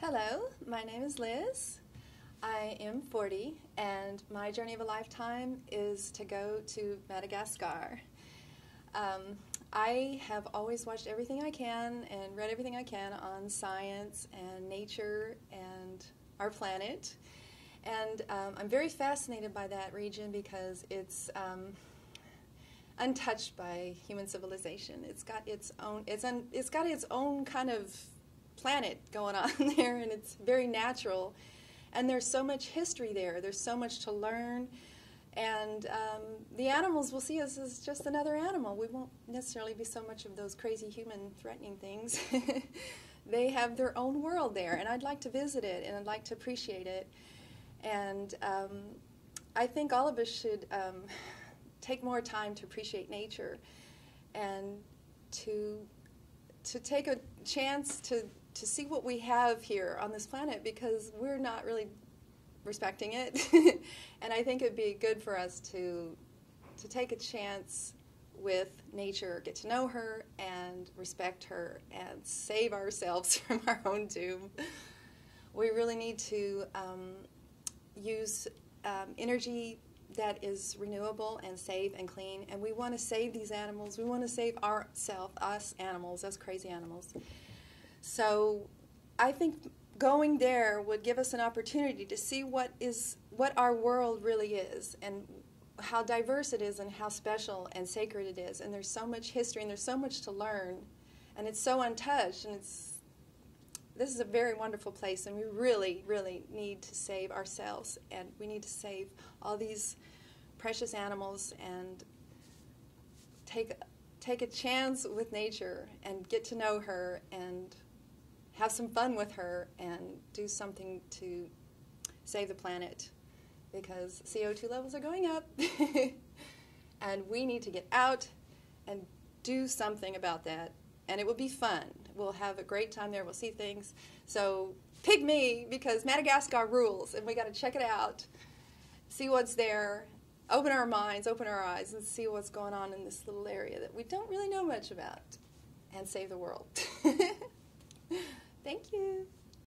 Hello, my name is Liz. I am 40, and my journey of a lifetime is to go to Madagascar. I have always watched everything I can and read everything I can on science and nature and our planet. And I'm very fascinated by that region because it's untouched by human civilization. It's got its own kind of planet going on there, and it's very natural. And there's so much history there. There's so much to learn. And the animals will see us as just another animal. We won't necessarily be so much of those crazy human threatening things. They have their own world there, and I'd like to visit it, and I'd like to appreciate it. And I think all of us should take more time to appreciate nature and to take a chance to see what we have here on this planet, because we're not really respecting it. And I think it'd be good for us to take a chance with nature, get to know her and respect her and save ourselves from our own doom. We really need to use energy that is renewable and safe and clean, and we want to save these animals. We want to save us animals, us crazy animals. So I think going there would give us an opportunity to see what our world really is, and how diverse it is, and how special and sacred it is. And there's so much history, and there's so much to learn, and it's so untouched, and this is a very wonderful place, and we really, really need to save ourselves, and we need to save all these precious animals and take a chance with nature and get to know her and have some fun with her and do something to save the planet, because CO2 levels are going up and we need to get out and do something about that. And it will be fun. We'll have a great time there. We'll see things. So pick me, because Madagascar rules, and we got to check it out, see what's there, open our minds, open our eyes, and see what's going on in this little area that we don't really know much about, and save the world. Thank you.